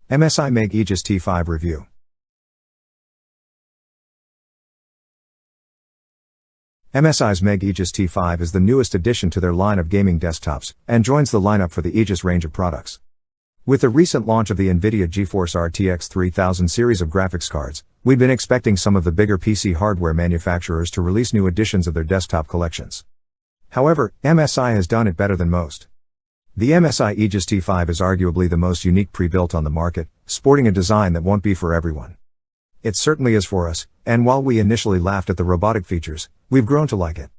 MSI MEG Aegis Ti5 Review. MSI's MEG Aegis Ti5 is the newest addition to their line of gaming desktops, and joins the lineup for the Aegis range of products. With the recent launch of the NVIDIA GeForce RTX 3000 series of graphics cards, we've been expecting some of the bigger PC hardware manufacturers to release new editions of their desktop collections. However, MSI has done it better than most. The MSI Aegis Ti5 is arguably the most unique pre-built on the market, sporting a design that won't be for everyone. It certainly is for us, and while we initially laughed at the robotic features, we've grown to like it.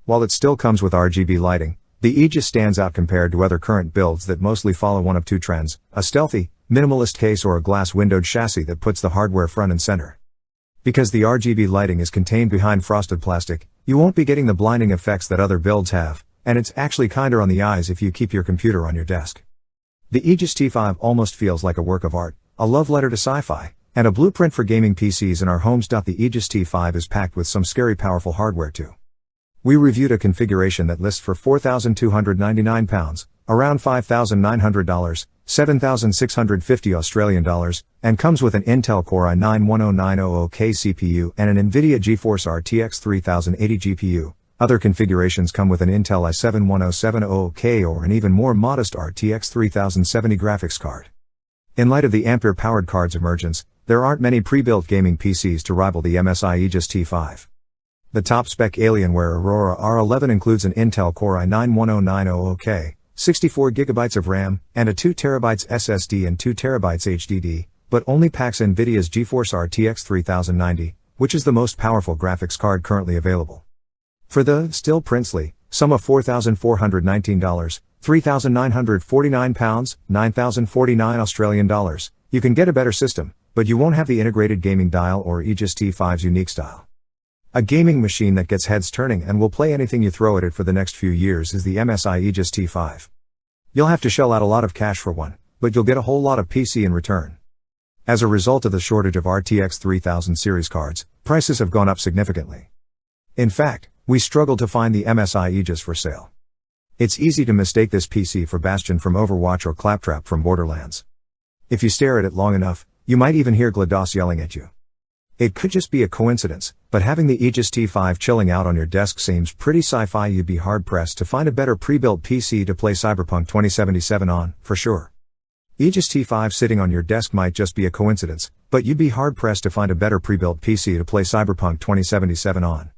While it still comes with Rgb lighting, the Aegis stands out compared to other current builds that mostly follow one of two trends: a stealthy, minimalist case or a glass-windowed chassis that puts the hardware front and center. Because the Rgb lighting is contained behind frosted plastic, you won't be getting the blinding effects that other builds have, and it's actually kinder on the eyes if you keep your computer on your desk. The Aegis Ti5 almost feels like a work of art, a love letter to sci-fi, and a blueprint for gaming PCs in our homes. The Aegis Ti5 is packed with some scary powerful hardware too. We reviewed a configuration that lists for £4,299, around $5,900, $7,650 Australian dollars, and comes with an Intel Core i9-10900K CPU and an NVIDIA GeForce RTX 3080 GPU. Other configurations come with an Intel i7-10700K or an even more modest RTX 3070 graphics card. In light of the Ampere-powered card's emergence, there aren't many pre-built gaming PCs to rival the MSI Aegis Ti5. The top-spec Alienware Aurora R11 includes an Intel Core i9-10900K, 64GB of RAM, and a 2TB SSD and 2TB HDD, but only packs NVIDIA's GeForce RTX 3090, which is the most powerful graphics card currently available. For the still princely sum of $4,419, £3,949, £9,049 Australian dollars, you can get a better system, but you won't have the integrated gaming dial or Aegis Ti5's unique style. A gaming machine that gets heads turning and will play anything you throw at it for the next few years is the MSI Aegis Ti5. You'll have to shell out a lot of cash for one, but you'll get a whole lot of PC in return. As a result of the shortage of RTX 3000 series cards, prices have gone up significantly. In fact, we struggled to find the MSI Aegis for sale. It's easy to mistake this PC for Bastion from Overwatch or Claptrap from Borderlands. If you stare at it long enough, you might even hear GLaDOS yelling at you. It could just be a coincidence, but having the Aegis Ti5 chilling out on your desk seems pretty sci-fi. You'd be hard-pressed to find a better pre-built PC to play Cyberpunk 2077 on, for sure. Aegis Ti5 sitting on your desk might just be a coincidence, but you'd be hard-pressed to find a better pre-built PC to play Cyberpunk 2077 on.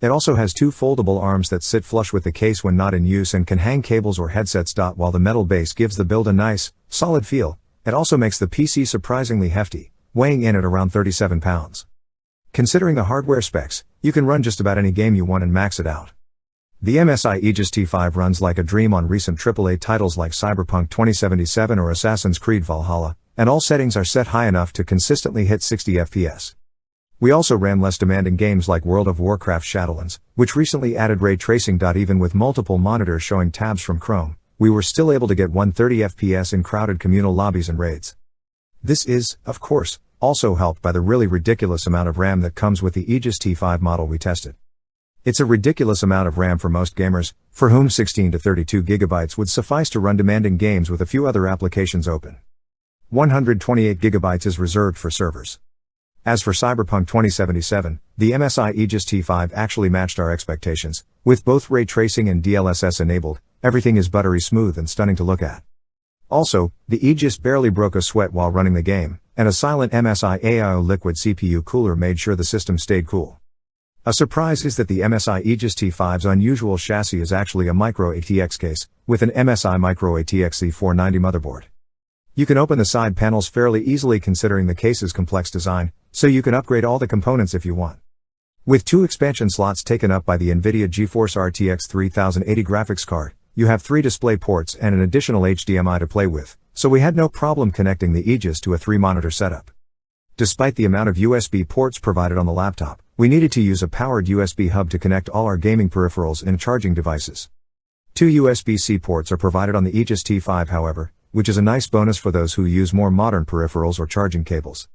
It also has two foldable arms that sit flush with the case when not in use and can hang cables or headsets. While the metal base gives the build a nice, solid feel, it also makes the PC surprisingly hefty, weighing in at around 37 pounds. Considering the hardware specs, you can run just about any game you want and max it out. The MSI Aegis Ti5 runs like a dream on recent AAA titles like Cyberpunk 2077 or Assassin's Creed Valhalla, and all settings are set high enough to consistently hit 60 FPS. We also ran less demanding games like World of Warcraft Shadowlands, which recently added ray tracing. Even with multiple monitors showing tabs from Chrome, we were still able to get 130 FPS in crowded communal lobbies and raids. This is, of course, also helped by the really ridiculous amount of RAM that comes with the Aegis Ti5 model we tested. It's a ridiculous amount of RAM for most gamers, for whom 16 to 32 GB would suffice to run demanding games with a few other applications open. 128 GB is reserved for servers. As for Cyberpunk 2077, the MSI Aegis Ti5 actually matched our expectations. With both ray tracing and DLSS enabled, everything is buttery smooth and stunning to look at. Also, the Aegis barely broke a sweat while running the game, and a silent MSI AIO liquid CPU cooler made sure the system stayed cool. A surprise is that the MSI Aegis Ti5's unusual chassis is actually a micro ATX case, with an MSI micro ATX Z490 motherboard. You can open the side panels fairly easily considering the case's complex design, so you can upgrade all the components if you want. With two expansion slots taken up by the NVIDIA GeForce RTX 3080 graphics card, you have 3 display ports and an additional HDMI to play with, so we had no problem connecting the Aegis to a 3-monitor setup. Despite the amount of USB ports provided on the laptop, we needed to use a powered USB hub to connect all our gaming peripherals and charging devices. 2 USB-C ports are provided on the Aegis Ti5 however, which is a nice bonus for those who use more modern peripherals or charging cables.